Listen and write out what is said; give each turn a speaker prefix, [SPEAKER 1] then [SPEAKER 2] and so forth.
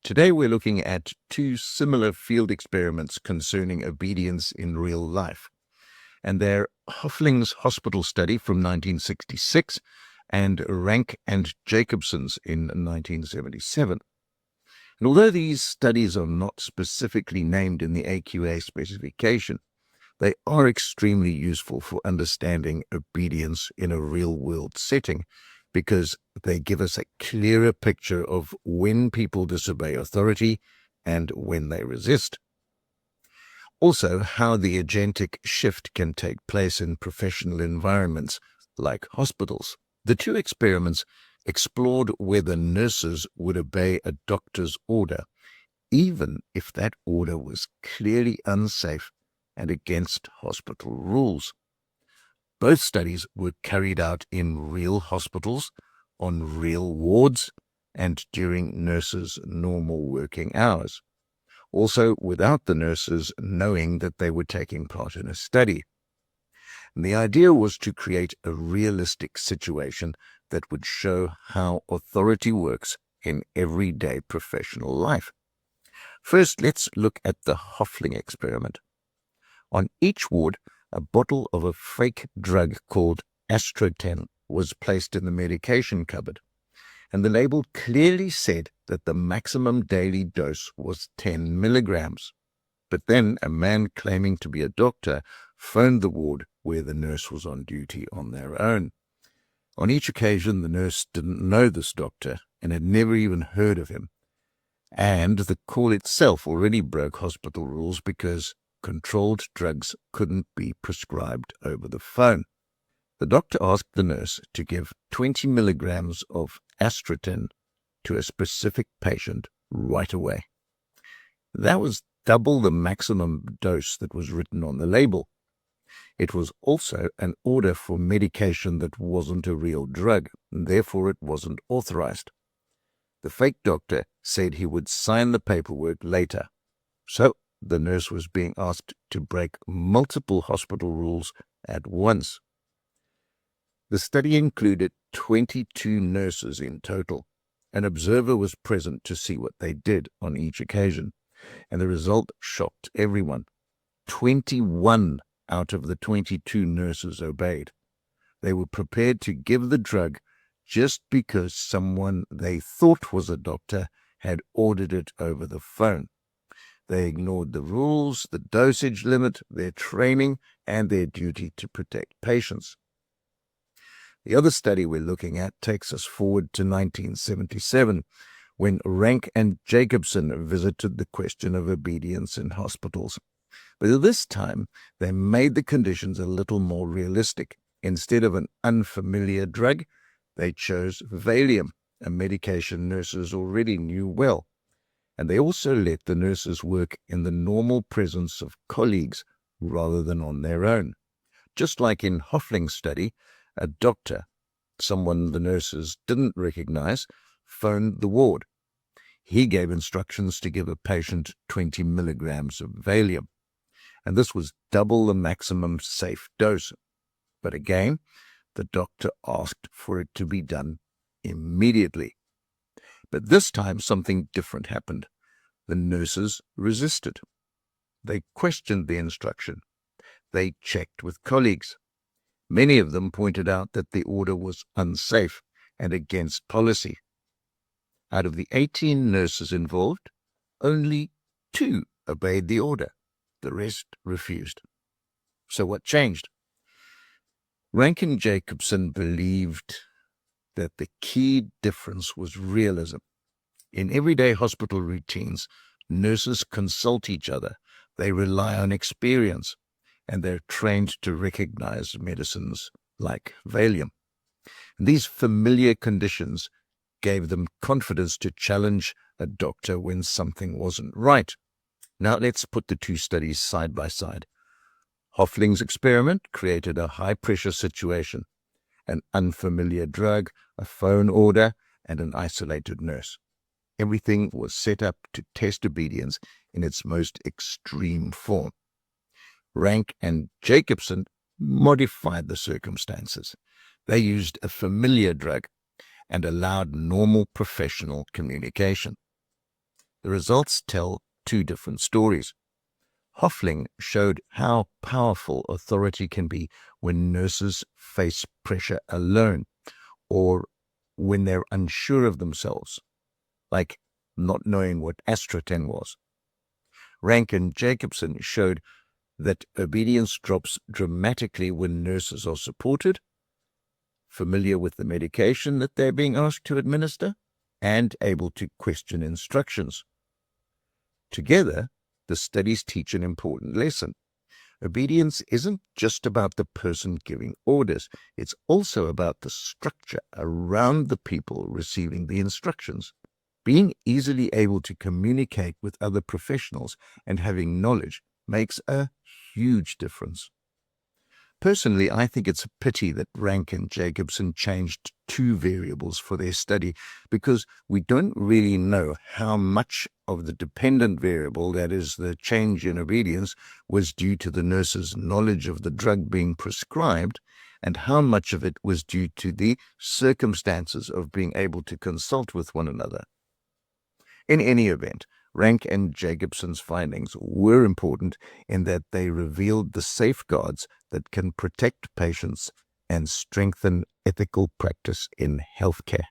[SPEAKER 1] Today we're looking at two similar field experiments concerning obedience in real life. And they're Hofling's hospital study from 1966 and Rank and Jacobson's in 1977. And although these studies are not specifically named in the AQA specification, they are extremely useful for understanding obedience in a real-world setting because they give us a clearer picture of when people disobey authority and when they resist. Also, how the agentic shift can take place in professional environments like hospitals. The two experiments explored whether nurses would obey a doctor's order, even if that order was clearly unsafe and against hospital rules. Both studies were carried out in real hospitals, on real wards, and during nurses' normal working hours. Also without the nurses knowing that they were taking part in a study. And the idea was to create a realistic situation that would show how authority works in everyday professional life. First, let's look at the Hofling experiment. On each ward, a bottle of a fake drug called astroten was placed in the medication cupboard, and the label clearly said that the maximum daily dose was 10 milligrams. But then a man claiming to be a doctor phoned the ward where the nurse was on duty on their own. On each occasion, the nurse didn't know this doctor and had never even heard of him. And the call itself already broke hospital rules because controlled drugs couldn't be prescribed over the phone. The doctor asked the nurse to give 20 milligrams of astroten to a specific patient right away. That was double the maximum dose that was written on the label. It was also an order for medication that wasn't a real drug, and therefore it wasn't authorized. The fake doctor said he would sign the paperwork later. So the nurse was being asked to break multiple hospital rules at once. The study included 22 nurses in total. An observer was present to see what they did on each occasion, and the result shocked everyone. 21 out of the 22 nurses obeyed. They were prepared to give the drug just because someone they thought was a doctor had ordered it over the phone. They ignored the rules, the dosage limit, their training, and their duty to protect patients. The other study we're looking at takes us forward to 1977, when Rank and Jacobson visited the question of obedience in hospitals. But this time, they made the conditions a little more realistic. Instead of an unfamiliar drug, they chose Valium, a medication nurses already knew well. And they also let the nurses work in the normal presence of colleagues rather than on their own. Just like in Hofling's study, a doctor, someone the nurses didn't recognize, phoned the ward. He gave instructions to give a patient 20 milligrams of Valium, and this was double the maximum safe dose. But again, the doctor asked for it to be done immediately. But this time something different happened. The nurses resisted. They questioned the instruction. They checked with colleagues. Many of them pointed out that the order was unsafe and against policy. Out of the 18 nurses involved, only 2 obeyed the order. The rest refused. So what changed? Rank and Jacobson believed that the key difference was realism. In everyday hospital routines, nurses consult each other. They rely on experience, and they're trained to recognize medicines like Valium. These familiar conditions gave them confidence to challenge a doctor when something wasn't right. Now let's put the two studies side by side. Hofling's experiment created a high-pressure situation, an unfamiliar drug, a phone order, and an isolated nurse. Everything was set up to test obedience in its most extreme form. Rank and Jacobson modified the circumstances. They used a familiar drug and allowed normal professional communication. The results tell two different stories. Hofling showed how powerful authority can be when nurses face pressure alone or when they're unsure of themselves, like not knowing what astroten was. Rank and Jacobson showed that obedience drops dramatically when nurses are supported, familiar with the medication that they're being asked to administer, and able to question instructions. Together, the studies teach an important lesson. Obedience isn't just about the person giving orders, it's also about the structure around the people receiving the instructions. Being easily able to communicate with other professionals and having knowledge makes a huge difference. Personally, I think it's a pity that Rank and Jacobson changed two variables for their study because we don't really know how much of the dependent variable, that is, the change in obedience, was due to the nurse's knowledge of the drug being prescribed and how much of it was due to the circumstances of being able to consult with one another. In any event, Rank and Jacobson's findings were important in that they revealed the safeguards that can protect patients and strengthen ethical practice in healthcare.